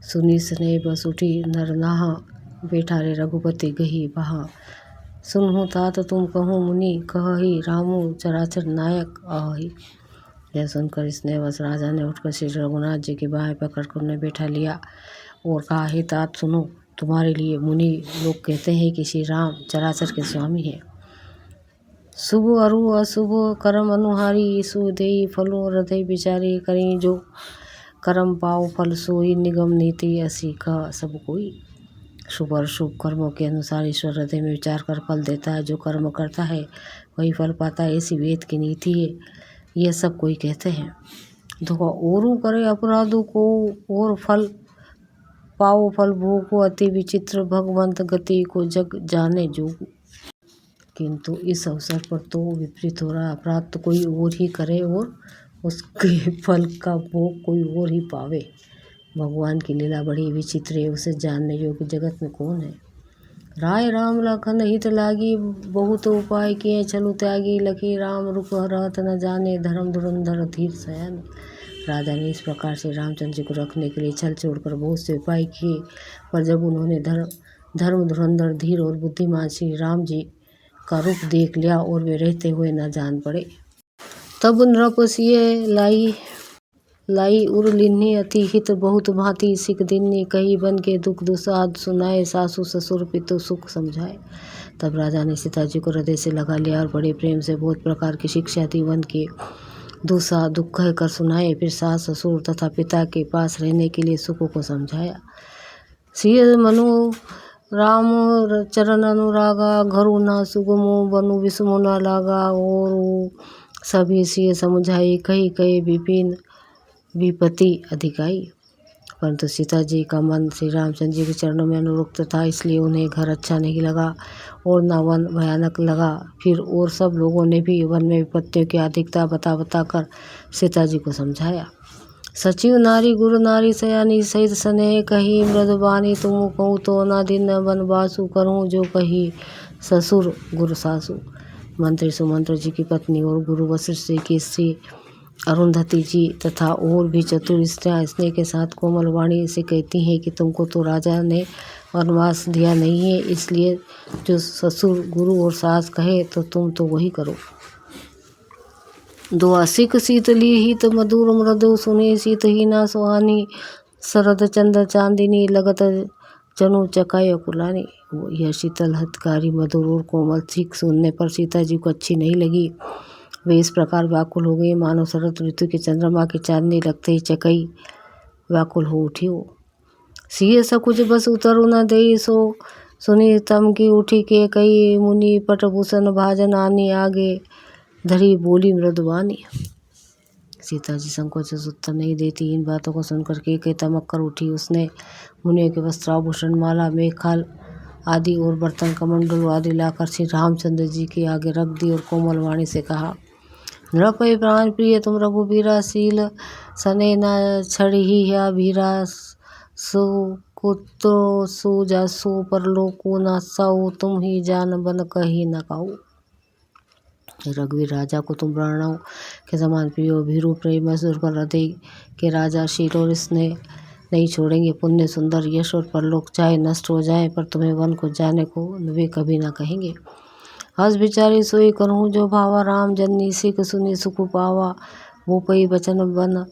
सुनी स्नेह बस उठी नर नाहा, बैठा रे रघुपति गही बहा। सुनहु तात तुम कहूँ मुनि, कहहि रामु चराचर नायक आहहि। यह सुनकर स्नेहवश राजा ने उठकर श्री रघुनाथ जी की बाहें पकड़कर उन्हें बैठा लिया और कहा, हे तात सुनो, तुम्हारे लिए मुनि लोग कहते हैं कि श्री राम चराचर के स्वामी हैं। शुभ अरु अशुभ कर्म अनुहारी, ईसु देई फलो हृदय विचारी। करें जो कर्म पाओ फल सोई, निगम नीति असी कह सब कोई। शुभ और शुभ कर्मों के अनुसार ईश्वर हृदय में विचार कर फल देता है। जो कर्म करता है वही फल पाता है, ऐसी वेद की नीति है, यह सब कोई कहते हैं। धोखा औरू करे अपराधों को और फल पाओ फल भोग को, अति विचित्र भगवंत गति को जग जाने जोग। किंतु इस अवसर पर तो विपरीत हो रहा। अपराध तो कोई और ही करे और उसके फल का भोग कोई और ही पावे। भगवान की लीला बड़ी विचित्र है, उसे जानने योग्य जगत में कौन है। राय राम लखन हित लागी, बहुत उपाय किए छलु त्यागी। लखी राम रुक रहत न जाने, धर्म धुरंधर धीर सयाने। राजा ने इस प्रकार से रामचंद्र जी को रखने के लिए छल छोड़कर बहुत से उपाय किए, पर जब उन्होंने धर्म धुरंधर धीर और बुद्धिमान श्री राम जी का रूप देख लिया और वे रहते हुए न जान पड़े, तब नृप सिय लाई उर लीन्ही। अति हित बहुत भांति सिख दीन्ही, कही बन के दुख दुसाद सुनाए। सासु ससुर पितु सुख समझाए। तब राजा ने सीता जी को हृदय से लगा लिया और बड़े प्रेम से बहुत प्रकार की शिक्षा दी। वन के दूसरा दुख कह कर सुनाए। फिर सास ससुर तथा पिता के पास रहने के लिए सुखों को समझाया। सिय मनु राम चरण अनुरागा, घरु ना सुगमो बनु विषमो न लागा। और सभी सिय समझाई, कही कही विपिन विपत्ति अधिकाई। परंतु सीता जी का मन श्री रामचंद्र जी के चरणों में अनुरक्त था, इसलिए उन्हें घर अच्छा नहीं लगा और न वन भयानक लगा। फिर और सब लोगों ने भी वन में विपत्तियों की अधिकता बता बता कर सीता जी को समझाया। सचिव नारी गुरु नारी सयानी, सहित स्नेह कही मृदुबानी। तुम कहूँ तो न दिन वनवासु, करूँ जो कही ससुर गुरु सासु। मंत्री सुमंत्र जी की पत्नी और गुरु वशिष्ठ जी की स्त्री अरुंधति जी तथा और भी चतुर स्त्रियाँ स्नेह के साथ कोमल वाणी से कहती हैं कि तुमको तो राजा ने वनवास दिया नहीं है, इसलिए जो ससुर गुरु और सास कहे तो तुम तो वही करो। दुआ सिख शीतली हित मधुर मृदु, सुने शीत ही ना सुहानी। शरद चंद्र चांदिनी, लगत जनु चकाय कुलानी। यह शीतल हितकारी मधुर और कोमल सीख सुनने पर सीता जी को अच्छी नहीं लगी। वे इस प्रकार व्याकुल हो गई मानो शरद ऋतु के चंद्रमा की चांदनी लगते ही चकई व्याकुल हो उठी हो। सिय सकुच बस उतरु न देई, सो सुनी तम की उठी के कई। मुनि पटभूषण भाजन आनी, आगे धरी बोली मृदुबानी। सीता जी संकोच से उत्तर नहीं देती। इन बातों को सुनकर के तमक कर उठी। उसने मुनियों के वस्त्राभूषण माला मेघखाल आदि और बर्तन कमंडल आदि लाकर श्री रामचंद्र जी के आगे रख दी और कोमल वाणी से कहा, नृपय प्राण प्रिय तुम रघुबीरा। शील सने न छड़ही या भीरा, सुकुतो सुजासु परलोको न साऊ। तुम ही जान बन कही न काऊ। रघुवीर राजा को तुम प्राणों के समान प्रिय हो। भीरु प्रेम दुर्बल हृदय के राजा शील और स्नेह नहीं छोड़ेंगे। पुण्य सुंदर यश और परलोक चाहे नष्ट हो जाए, पर तुम्हें वन को जाने को वे कभी न कहेंगे। हस विचारी सोई करूँ जो भावा, राम जननी सिख सुनी सुख पावा। वो पई बचन बन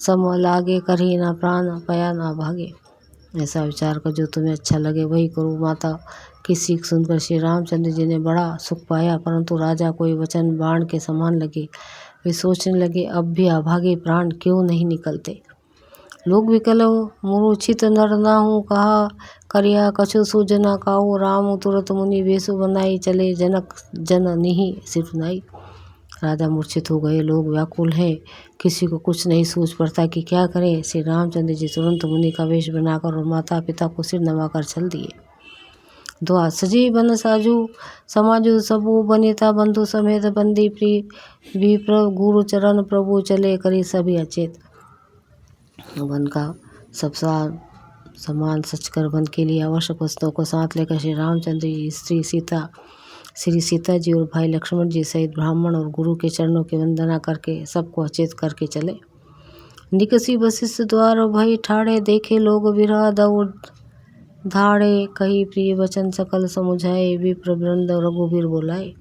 सम लागे, करही ना प्राण पया ना भागे। ऐसा विचार कर जो तुम्हें अच्छा लगे वही करो। माता की सीख सुनकर श्री रामचंद्र जी ने बड़ा सुख पाया, परंतु राजा को ये वचन बाण के समान लगे। वे सोचने लगे, अब भी अभागे प्राण क्यों नहीं निकलते। लोग विकलो मूर्छित नर नाहु, कहा करिया कछु सूझ न काहू। राम तुरत मुनि वेशु बनाई, चले जनक जन निहि सिर नाई। राजा मूर्छित हो गए। लोग व्याकुल हैं, किसी को कुछ नहीं सूझ पड़ता कि क्या करें। श्री रामचंद्र जी तुरंत मुनि का वेश बनाकर और माता पिता को सिर नवाकर चल दिए। दुआ सजी बन साजू समाजु, सबू बनिता बंधु समेत बंदी प्रिय। विप्र गुरु चरण प्रभु, चले करी सभी अचेत। वन का सब सामान सचकर वन के लिए आवश्यक वस्तुओं को साथ लेकर श्री रामचंद्र जी श्री सीता जी और भाई लक्ष्मण जी सहित ब्राह्मण और गुरु के चरणों की वंदना करके सबको अचेत करके चले। निकसी वशिष्ठ द्वार भय ठाड़े, देखे लोग विरह दौड़ धाड़े, कही प्रिय वचन सकल समुझाए, विप्र वृंद रघुबीर बोलाए।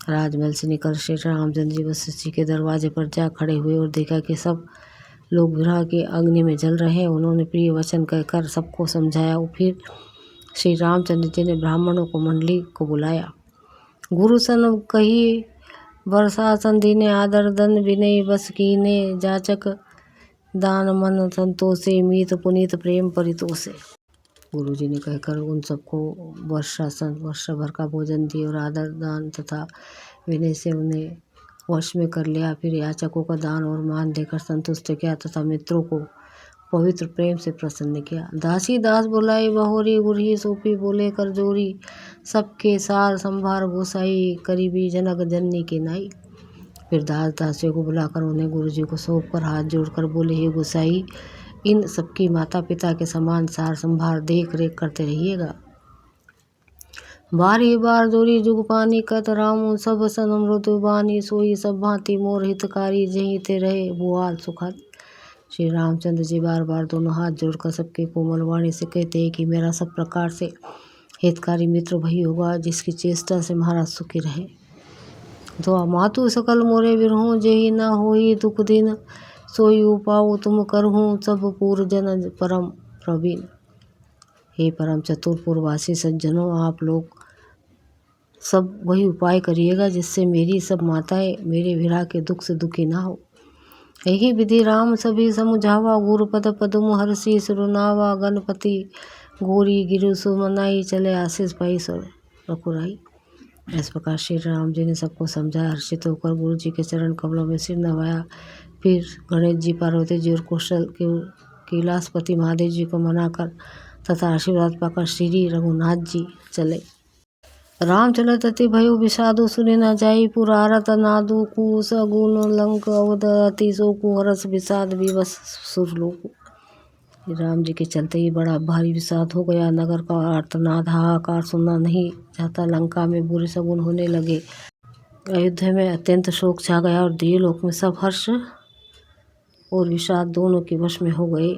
राजमहल से निकल श्री रामचंद्र जी वशिष्ठ जी के दरवाजे पर जा खड़े हुए और देखा कि सब लोग विरह के अग्नि में जल रहे हैं। उन्होंने प्रिय वचन कहकर सबको समझाया। फिर श्री रामचंद्र जी ने ब्राह्मणों को मंडली को बुलाया। गुरु सन कही वर्षासन दीने, आदर दंड विनय बस कीने, जाचक दान मन संतोषे, मीत पुनीत प्रेम परितोषे। गुरु जी ने कहकर उन सबको वर्ष भर का भोजन दिए और आदर दान तथा विनय से उन्हें वश में कर लिया। फिर याचकों का दान और मान देकर संतुष्ट किया तथा मित्रों को पवित्र प्रेम से प्रसन्न किया। दासी दास बुलाई, बहोरी गुरही सोपी, बोले कर जोरी, सबके सार संभार गोसाई, करीबी जनक जननी के नाई। फिर दास दासियों को बुलाकर उन्हें गुरु जी को सौंप कर हाथ जोड़कर बोले, हे गोसाई, इन सबकी माता पिता के समान सार संभार देख रेख करते रहिएगा। बारी बार जोरी जुग पानी, कत राम सब सन मृत्यु बानी, सोई सब भांति मोर हितकारी, जहीं ते रहे बुआल सुखारी। श्री रामचंद्र जी बार बार दोनों हाथ जोड़कर सबके कोमल वाणी से कहते हैं कि मेरा सब प्रकार से हितकारी मित्र वही होगा जिसकी चेष्टा से महाराज सुखी रहे। दुआ मातु सकल मोरे बिरहूँ, जेहि न होई दुख दिन, सोई उपाऊ तुम करहूँ, सब पूर जन परम प्रवीण। हे परम चतुरपुरवासी सज्जनों, आप लोग सब वही उपाय करिएगा जिससे मेरी सब माताएं मेरे विरह के दुख से दुखी ना हो। यही विधि राम सभी समुझावा, गुरुपद पदुम हर्षि सुरनावा, गणपति गोरी गिरु सुमनाई, चले आशीष पाई सर रघुराई। इस प्रकार श्री राम जी ने सबको समझाया। हर्षित होकर गुरु जी के चरण कमलों में सिर नवाया। फिर गणेश जी, पार्वती जी और कौशल कैलाशपति महादेव जी को मनाकर तथा आशीर्वाद पाकर श्री रघुनाथ जी चले। राम चलत अति भयो विषादु, सुने न जाई पुरारत नादु, कुश गुण लंक अवध अति शोकु, हरस विषाद विवश सुरलोकु। राम जी के चलते ही बड़ा भारी विषाद हो गया। नगर का आर्तनाद हाहाकार सुनना नहीं चाहता। लंका में बुरे शगुन होने लगे। अयोध्या में अत्यंत शोक छा गया और देवलोक में सब हर्ष और विषाद दोनों के वश में हो गए।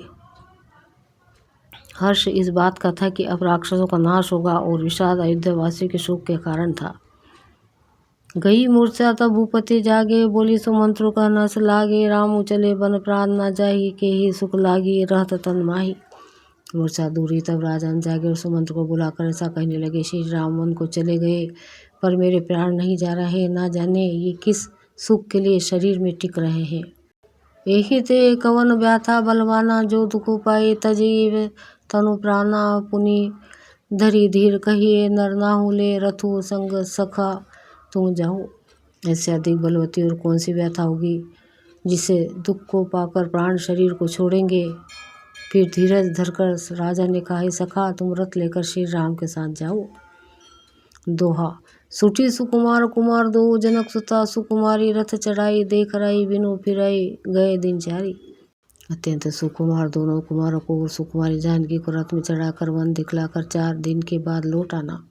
हर्ष इस बात का था कि अब राक्षसों का नाश होगा और विषाद अयोध्या वासियों के शोक के कारण था। गई मूर्छा तब भूपति जागे, बोली सुमंत्रु का नस लागे, रामू चले बन प्राण न जाही, के ही सुख लागी रहत तन माही। मूर्छा दूरी तब राजन जागे और सुमंत्र को बुलाकर ऐसा कहने लगे, श्री राम वन को चले गए पर मेरे प्राण नहीं जा रहे, ना जाने ये किस सुख के लिए शरीर में टिक रहे हैं। एहि ते कवन व्याथा बलवाना, जो दुख पाए तजीव तनु प्राणा, पुनि धरी धीर कहिए नर नाहु ले, रथु संग सखा तुम जाओ। ऐसे अधिक बलवती और कौन सी व्यथा होगी जिसे दुख को पाकर प्राण शरीर को छोड़ेंगे। फिर धीरज धरकर राजा ने कहा, सखा तुम रथ लेकर श्री राम के साथ जाओ। दोहा सुठी सुकुमार कुमार दो, जनक सुता सुकुमारी, रथ चढ़ाई देख राई, बिनु फिराई गए दिन चारी। अत्यंत सुकुमार दोनों कुमारों को और सुकुमारी जानकी को रथ में चढ़ाकर वन दिखलाकर 4 दिन के बाद लौट आना।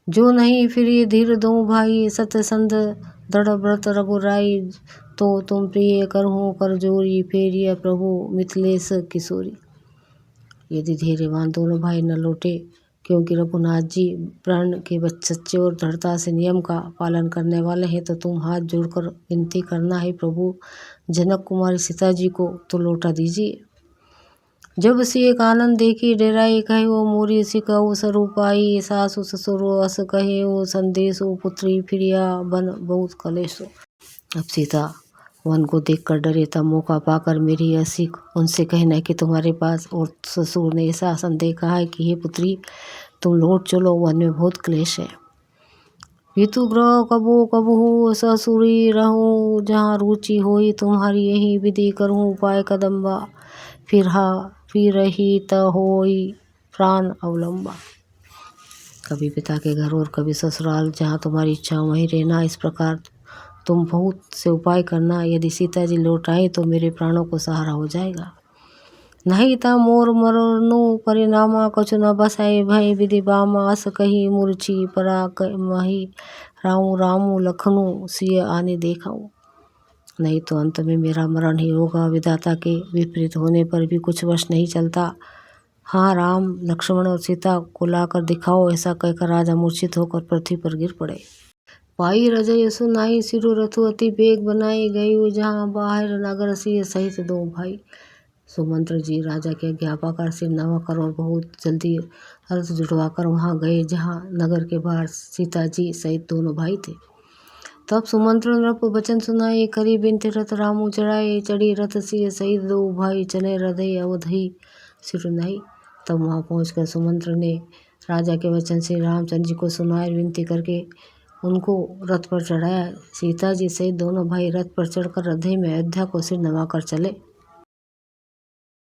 जो नहीं फिरी धीर दो भाई, सत्यसंध दृढ़ व्रत रघुराई, तो तुम प्रिय करहूँ कर जोरी, फेरिया प्रभु मिथिलेश किशोरी। यदि धैर्यवान दोनों भाई न लौटे, क्योंकि रघुनाथ जी प्रण के सच्चे और दृढ़ता से नियम का पालन करने वाले हैं, तो तुम हाथ जोड़कर विनती करना है प्रभु जनक कुमारी सीता जी को तो लौटा दीजिए। जब सी एक आनंद देखी डेराई, कहे वो मोरी सिकहु स्वरूपाई, सासु ससुरो अस कहे वो संदेशो, पुत्री फिरिया बन बहुत कलेशो। अब सीता वन को देखकर डरे, तब मौका पाकर मेरी यह सीख उनसे कहना है कि तुम्हारे पास और ससुर ने ऐसा संदेह कहा है कि हे पुत्री तुम लौट चलो, वन में बहुत क्लेश है। पितु ग्रह कबो कबहू ससुरी रहूँ, जहाँ रुचि होई तुम्हारी यही विधि करूँ, उपाय कदम्बा फिर रही त होई प्राण अवलंबा। कभी पिता के घर और कभी ससुराल, जहाँ तुम्हारी इच्छा वहीं रहना। इस प्रकार तुम बहुत से उपाय करना। यदि सीता जी लौट आए तो मेरे प्राणों को सहारा हो जाएगा, नहीं ता मोर मरनु परिणामा, कछु न बसाए भय विधि बामा, अस कही मूर्छी परा मही, रामू रामू लखनऊ सिय आने देखाऊँ। नहीं तो अंत में मेरा मरण ही होगा। विधाता के विपरीत होने पर भी कुछ वश नहीं चलता। हाँ, राम लक्ष्मण और सीता को लाकर दिखाओ। ऐसा कहकर राजा मूर्छित होकर पृथ्वी पर गिर पड़े। पाई रजय सुनाई सिरु रथु अति बेग बनाई गई जहाँ बाहर नगर सिंह सहित दो भाई। सुमंत्र जी राजा के आज्ञा पाकर सिर नवाकर और बहुत जल्दी रथ जुड़वाकर वहाँ गए जहाँ नगर के बाहर सीता जी सहित दोनों भाई थे। तब सुमंत्र नृप वचन सुनाए करी बिनते रथ रामू चढ़ाए चढ़ी रथ सिंह सहित दो भाई चले हृदय अवधि सिरुनाई। तब वहाँ पहुँचकर सुमंत्र ने राजा के वचन से रामचंद्र जी को सुनाए विनती करके उनको रथ पर चढ़ाया। सीता जी सहित दोनों भाई रथ पर चढ़कर हृदय में अयोध्या को सिर नवाकर चले।